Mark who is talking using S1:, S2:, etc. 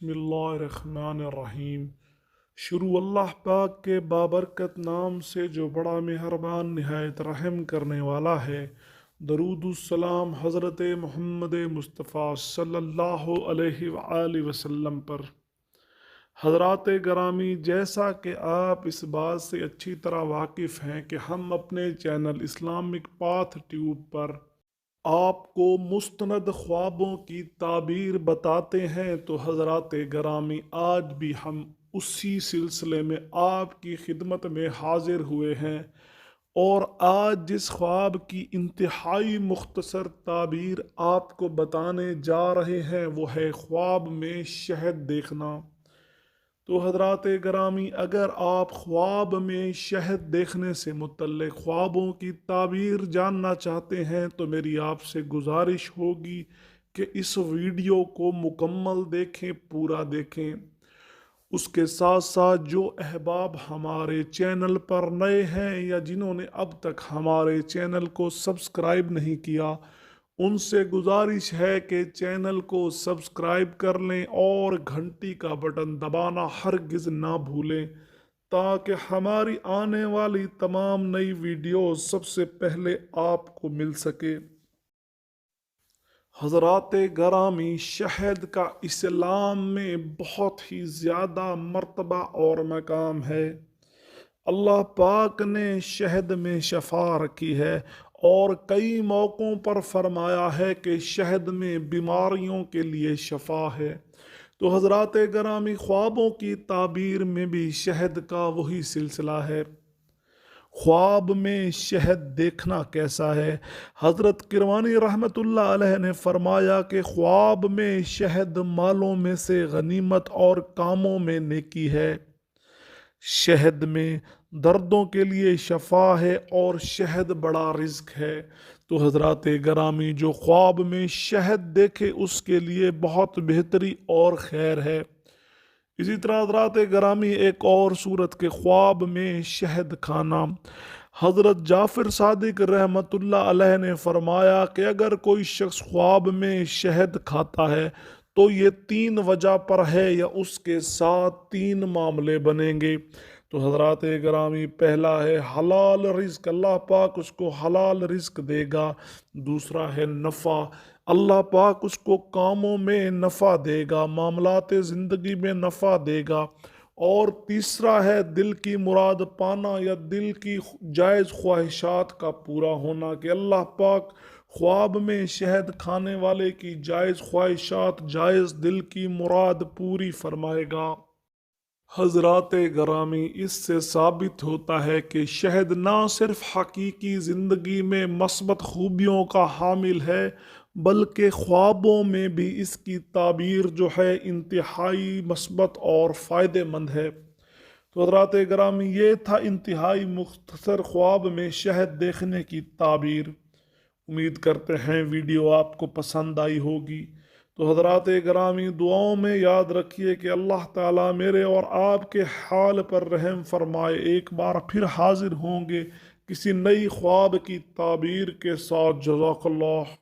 S1: बिस्मिल्लाहिर्रहमानिर्रहीम। शुरू अल्लाह पाक के बाबरकत नाम से जो बड़ा मेहरबान निहायत रहम करने वाला है। दरूदुस्सलाम हज़रत मोहम्मद मुस्तफ़ा सल्लल्लाहु अलैहि वआलिहि वसल्लम पर। हज़रात गरामी, जैसा कि आप इस बात से अच्छी तरह वाकिफ़ हैं कि हम अपने चैनल इस्लामिक पाथ ट्यूब पर आपको मुस्तनद ख्वाबों की ताबीर बताते हैं, तो हज़रात गरामी आज भी हम उसी सिलसिले में आपकी खिदमत में हाजिर हुए हैं। और आज जिस ख्वाब की इंतहाई मुख्तसर ताबीर आपको बताने जा रहे हैं वो है ख्वाब में शहद देखना। तो हजरात ग्रामी, अगर आप ख्वाब में शहद देखने से मुतल्लिक़ ख्वाबों की ताबीर जानना चाहते हैं तो मेरी आपसे गुजारिश होगी कि इस वीडियो को मुकम्मल देखें, पूरा देखें। उसके साथ साथ जो अहबाब हमारे चैनल पर नए हैं या जिन्होंने अब तक हमारे चैनल को सब्सक्राइब नहीं किया, उनसे गुजारिश है कि चैनल को सब्सक्राइब कर लें और घंटी का बटन दबाना हरगिज़ ना भूलें, ताकि हमारी आने वाली तमाम नई वीडियो सबसे पहले आपको मिल सके। हज़रात गरामी, शहद का इस्लाम में बहुत ही ज़्यादा मर्तबा और मकाम है। अल्लाह पाक ने शहद में शफा रखी है और कई मौक़ों पर फरमाया है कि शहद में बीमारियों के लिए शफा है। तो हज़रात गरामी, ख्वाबों की ताबीर में भी शहद का वही सिलसिला है। ख्वाब में शहद देखना कैसा है? हज़रत किरमानी रहमतुल्लाह अलैह ने फरमाया कि ख्वाब में शहद मालों में से गनीमत और कामों में नेकी है। शहद में दर्दों के लिए शफा है और शहद बड़ा रिज़्क है। तो हज़रात गरामी, जो ख्वाब में शहद देखे उसके लिए बहुत बेहतरी और खैर है। इसी तरह हज़रात गरामी, एक और सूरत के ख्वाब में शहद खाना। हज़रत जाफ़िर सादिक रहमतुल्लाह अलैह ने फरमाया कि अगर कोई शख्स ख्वाब में शहद खाता है तो ये 3 वजह पर है या उसके साथ 3 मामले बनेंगे। तो हज़रात गरामी, पहला है हलाल रिज़्क, अल्लाह पाक उसको हलाल रिज़्क देगा। दूसरा है नफ़ा, अल्लाह पाक उसको कामों में नफ़ा देगा, मामलात ज़िंदगी में नफ़ा देगा। और तीसरा है दिल की मुराद पाना या दिल की जायज़ ख्वाहिशात का पूरा होना, कि अल्लाह पाक ख्वाब में शहद खाने वाले की जायज़ ख्वाहिशात, जायज़ दिल की मुराद पूरी फरमाएगा। हज़रात गरामी, इससे साबित होता है कि शहद ना सिर्फ हकीकी ज़िंदगी में मस्बत खूबियों का हामिल है, बल्कि ख्वाबों में भी इसकी ताबीर जो है इंतहाई मस्बत और फ़ायदेमंद है। तो हज़रात गरामी, ये था इंतहाई मुख्तसर ख्वाब में शहद देखने की ताबीर। उम्मीद करते हैं वीडियो आपको पसंद आई होगी। तो हज़रात गरामी, दुआओं में याद रखिए कि अल्लाह ताला मेरे और आपके हाल पर रहम फरमाए। एक बार फिर हाजिर होंगे किसी नई ख्वाब की ताबीर के साथ। जज़ाकल्लाह।